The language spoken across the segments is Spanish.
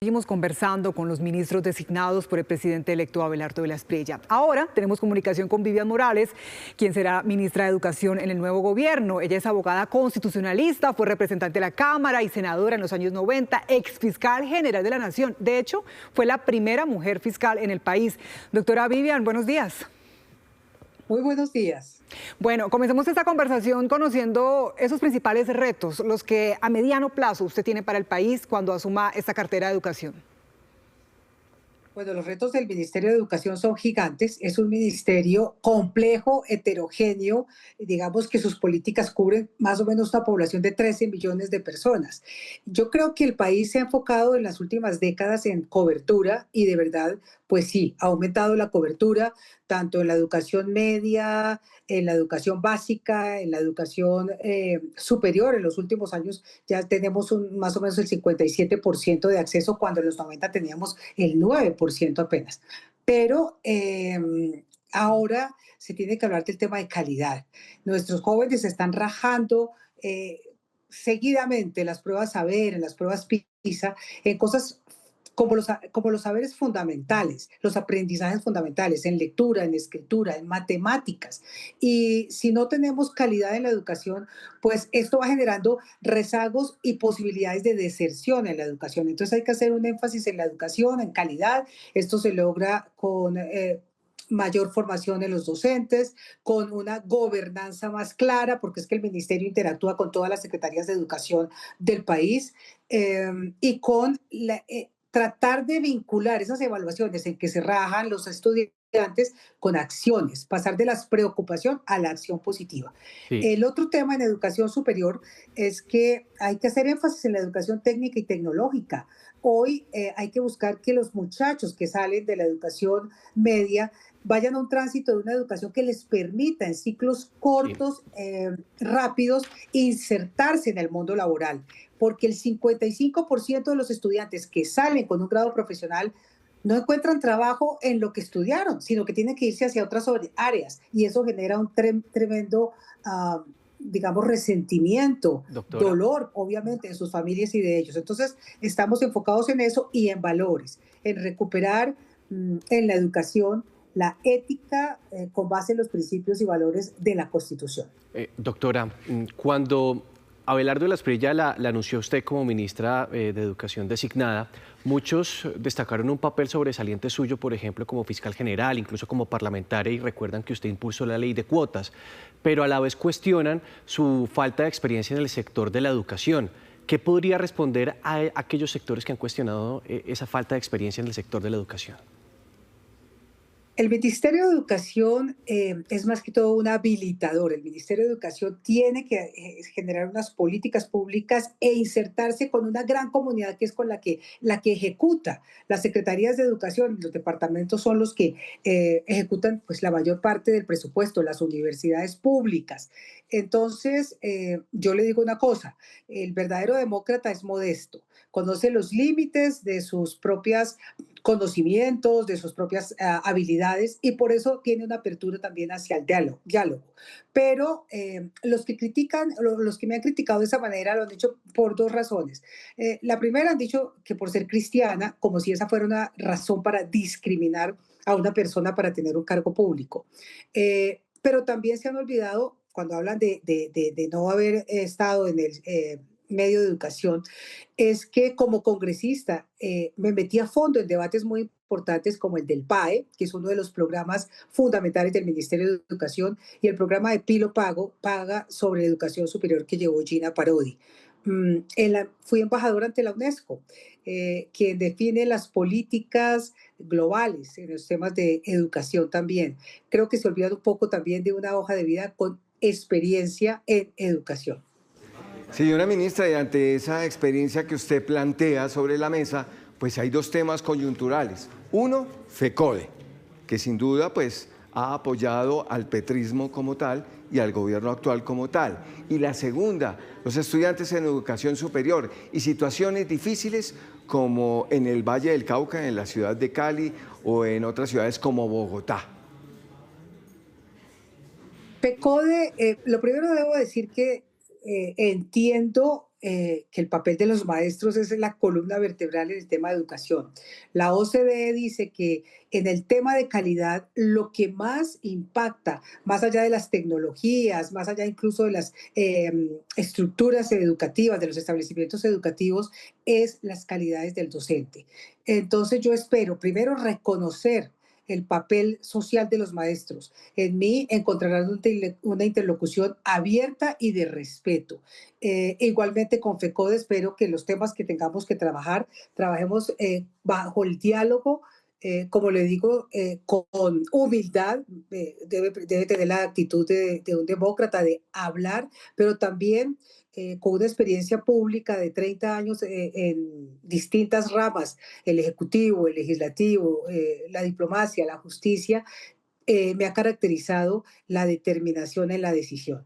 Seguimos conversando con los ministros designados por el presidente electo Abelardo de la Espriella. Ahora tenemos comunicación con Vivian Morales, quien será ministra de Educación en el nuevo gobierno. Ella es abogada constitucionalista, fue representante de la Cámara y senadora en los años 90, ex fiscal general de la Nación. De hecho, fue la primera mujer fiscal en el país. Doctora Vivian, buenos días. Muy buenos días. Bueno, comencemos esta conversación conociendo esos principales retos, los que a mediano plazo usted tiene para el país cuando asuma esta cartera de educación. Bueno, los retos del Ministerio de Educación son gigantes. Es un ministerio complejo, heterogéneo, digamos que sus políticas cubren más o menos una población de 13 millones de personas. Yo creo que el país se ha enfocado en las últimas décadas en cobertura y de verdad, pues sí, ha aumentado la cobertura tanto en la educación media, en la educación básica, en la educación superior. En los últimos años ya tenemos más o menos el 57% de acceso cuando en los 90 teníamos el 9% apenas. Pero ahora se tiene que hablar del tema de calidad. Nuestros jóvenes están rajando seguidamente las pruebas saber, en las pruebas PISA, en cosas como los saberes fundamentales, los aprendizajes fundamentales en lectura, en escritura, en matemáticas. Y si no tenemos calidad en la educación, pues esto va generando rezagos y posibilidades de deserción en la educación. Entonces hay que hacer un énfasis en la educación, en calidad. Esto se logra con mayor formación en los docentes, con una gobernanza más clara, porque es que el ministerio interactúa con todas las secretarías de educación del país, y con tratar de vincular esas evaluaciones en que se rajan los estudiantes con acciones, pasar de la preocupación a la acción positiva. Sí. El otro tema en educación superior es que hay que hacer énfasis en la educación técnica y tecnológica. Hoy hay que buscar que los muchachos que salen de la educación media vayan a un tránsito de una educación que les permita en ciclos Sí. cortos, rápidos, insertarse en el mundo laboral, porque el 55% de los estudiantes que salen con un grado profesional no encuentran trabajo en lo que estudiaron, sino que tienen que irse hacia otras áreas, y eso genera un tremendo, digamos, resentimiento, Doctora. dolor, obviamente, en sus familias y de ellos. Entonces, estamos enfocados en eso y en valores, en recuperar en la educación la ética con base en los principios y valores de la Constitución. Doctora, cuando Abelardo de la Espriella la anunció usted como ministra de Educación designada, muchos destacaron un papel sobresaliente suyo, por ejemplo, como fiscal general, incluso como parlamentaria, y recuerdan que usted impulsó la ley de cuotas, pero a la vez cuestionan su falta de experiencia en el sector de la educación. ¿Qué podría responder a aquellos sectores que han cuestionado esa falta de experiencia en el sector de la educación? El Ministerio de Educación es más que todo un habilitador. El Ministerio de Educación tiene que generar unas políticas públicas e insertarse con una gran comunidad que es con la que ejecuta. Las secretarías de educación y los departamentos son los que ejecutan pues, la mayor parte del presupuesto, las universidades públicas. Entonces, yo le digo una cosa, el verdadero demócrata es modesto, conoce los límites de sus propias conocimientos, de sus propias habilidades, y por eso tiene una apertura también hacia el diálogo. Pero los que critican, los que me han criticado de esa manera lo han dicho por dos razones. La primera, han dicho que por ser cristiana, como si esa fuera una razón para discriminar a una persona para tener un cargo público. Pero también se han olvidado, cuando hablan de no haber estado en el medio de educación, es que como congresista me metí a fondo en debates muy importantes como el del PAE, que es uno de los programas fundamentales del Ministerio de Educación, y el programa de Pilo Paga sobre educación superior que llevó Gina Parodi. Fui embajadora ante la UNESCO, quien define las políticas globales en los temas de educación también. Creo que se olvida un poco también de una hoja de vida con experiencia en educación. Señora ministra, y ante esa experiencia que usted plantea sobre la mesa, pues hay dos temas coyunturales. Uno, FECODE, que sin duda pues ha apoyado al petrismo como tal y al gobierno actual como tal. Y la segunda, los estudiantes en educación superior y situaciones difíciles como en el Valle del Cauca, en la ciudad de Cali o en otras ciudades como Bogotá. FECODE, lo primero debo decir que entiendo que el papel de los maestros es la columna vertebral en el tema de educación. La OCDE dice que en el tema de calidad lo que más impacta, más allá de las tecnologías, más allá incluso de las estructuras educativas, de los establecimientos educativos, es las calidades del docente. Entonces yo espero primero reconocer el papel social de los maestros. En mí encontrarán una interlocución abierta y de respeto. Igualmente con FECODE espero que los temas que tengamos que trabajar, trabajemos bajo el diálogo, como le digo, con humildad, debe tener la actitud de un demócrata de hablar, pero también con una experiencia pública de 30 años en distintas ramas, el ejecutivo, el legislativo, la diplomacia, la justicia, me ha caracterizado la determinación en la decisión.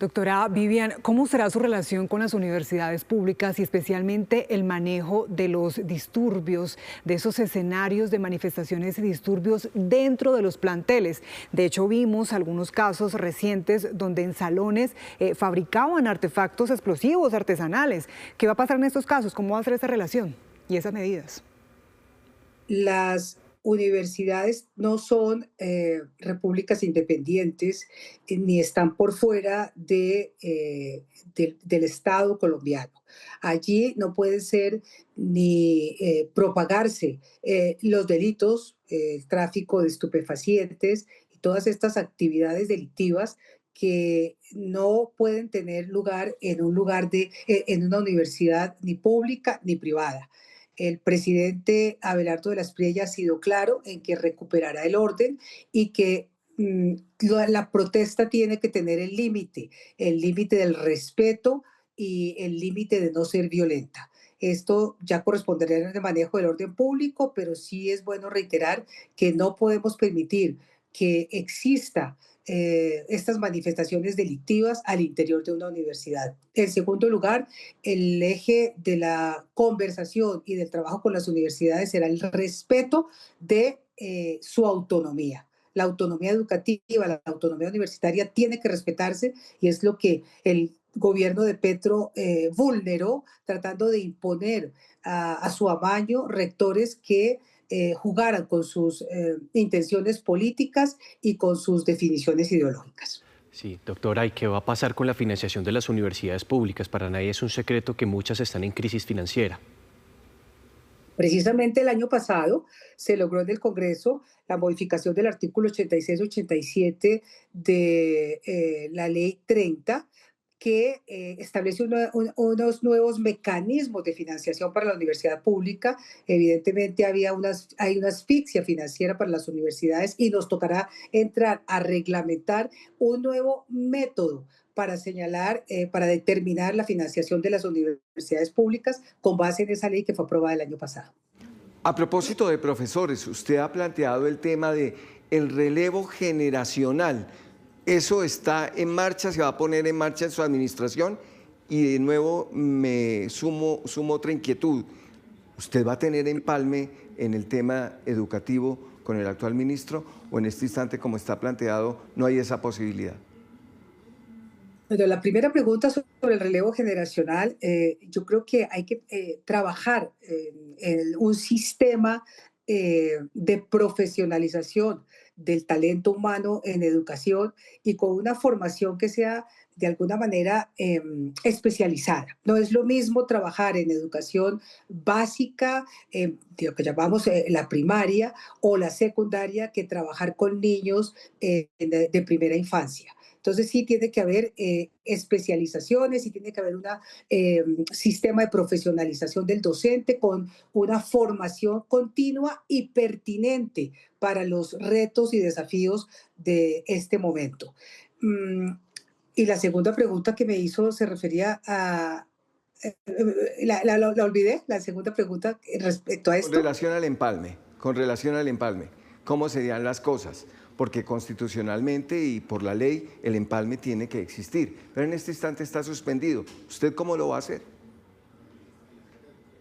Doctora Vivian, ¿cómo será su relación con las universidades públicas y especialmente el manejo de los disturbios, de esos escenarios de manifestaciones y disturbios dentro de los planteles? De hecho, vimos algunos casos recientes donde en salones fabricaban artefactos explosivos artesanales. ¿Qué va a pasar en estos casos? ¿Cómo va a ser esa relación y esas medidas? Las universidades no son repúblicas independientes ni están por fuera del Estado colombiano. Allí no pueden ser ni propagarse los delitos, el tráfico de estupefacientes y todas estas actividades delictivas que no pueden tener lugar en en una universidad ni pública ni privada. El presidente Abelardo de la Espriella ha sido claro en que recuperará el orden y que la protesta tiene que tener el límite del respeto y el límite de no ser violenta. Esto ya correspondería en el manejo del orden público, pero sí es bueno reiterar que no podemos permitir que exista estas manifestaciones delictivas al interior de una universidad. En segundo lugar, el eje de la conversación y del trabajo con las universidades será el respeto de su autonomía. La autonomía educativa, la autonomía universitaria tiene que respetarse y es lo que el gobierno de Petro vulneró tratando de imponer a su amaño rectores que jugaran con sus intenciones políticas y con sus definiciones ideológicas. Sí, doctora, ¿y qué va a pasar con la financiación de las universidades públicas? Para nadie es un secreto que muchas están en crisis financiera. Precisamente el año pasado se logró en el Congreso la modificación del artículo 86-87 de la Ley 30, que establece unos nuevos mecanismos de financiación para la universidad pública. Evidentemente hay una asfixia financiera para las universidades y nos tocará entrar a reglamentar un nuevo método para señalar, para determinar la financiación de las universidades públicas con base en esa ley que fue aprobada el año pasado. A propósito de profesores, usted ha planteado el tema de el relevo generacional. ¿Eso está en marcha, se va a poner en marcha en su administración? Y de nuevo me sumo otra inquietud. ¿Usted va a tener empalme en el tema educativo con el actual ministro o en este instante, como está planteado, no hay esa posibilidad? Bueno, la primera pregunta sobre el relevo generacional, yo creo que hay que trabajar en un sistema de profesionalización del talento humano en educación y con una formación que sea de alguna manera especializada. No es lo mismo trabajar en educación básica, de lo que llamamos la primaria o la secundaria, que trabajar con niños de primera infancia. Entonces sí tiene que haber especializaciones y tiene que haber un sistema de profesionalización del docente con una formación continua y pertinente para los retos y desafíos de este momento. Y la segunda pregunta que me hizo se refería a... la olvidé, la segunda pregunta respecto a esto. Con relación al empalme, ¿cómo serían las cosas? Porque constitucionalmente y por la ley el empalme tiene que existir, pero en este instante está suspendido. ¿Usted cómo lo va a hacer?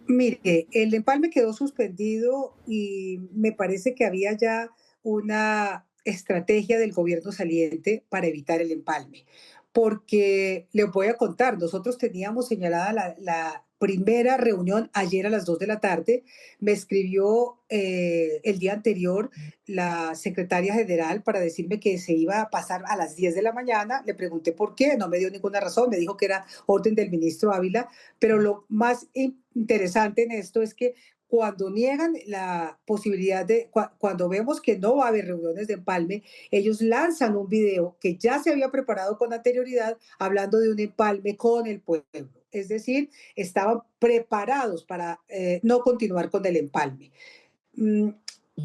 Mire, el empalme quedó suspendido y me parece que había ya una estrategia del gobierno saliente para evitar el empalme. porque les voy a contar, nosotros teníamos señalada la primera reunión ayer a las 2 de la tarde. Me escribió el día anterior la secretaria general para decirme que se iba a pasar a las 10 de la mañana. Le pregunté por qué, no me dio ninguna razón, me dijo que era orden del ministro Ávila, pero lo más interesante en esto es que cuando niegan la posibilidad cuando vemos que no va a haber reuniones de empalme, ellos lanzan un video que ya se había preparado con anterioridad hablando de un empalme con el pueblo. Es decir, estaban preparados para no continuar con el empalme.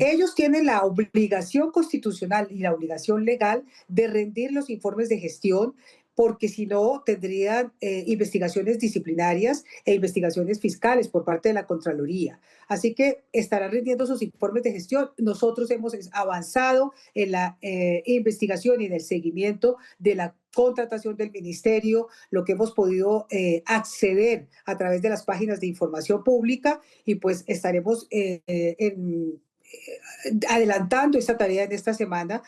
Ellos tienen la obligación constitucional y la obligación legal de rendir los informes de gestión, porque si no tendrían investigaciones disciplinarias e investigaciones fiscales por parte de la Contraloría. Así que estarán rindiendo sus informes de gestión. Nosotros hemos avanzado en la investigación y en el seguimiento de la contratación del ministerio, lo que hemos podido acceder a través de las páginas de información pública, y pues estaremos adelantando esta tarea en esta semana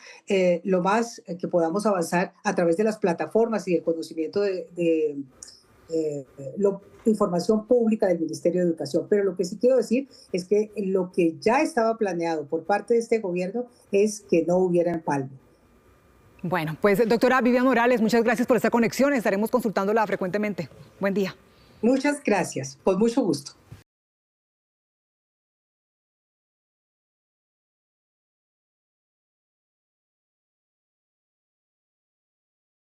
lo más que podamos avanzar a través de las plataformas y el conocimiento de información pública del Ministerio de Educación. Pero lo que sí quiero decir es que lo que ya estaba planeado por parte de este gobierno es que no hubiera empalme. Bueno, pues doctora Vivian Morales, muchas gracias por esta conexión. Estaremos consultándola frecuentemente. Buen día. Muchas gracias, con mucho gusto.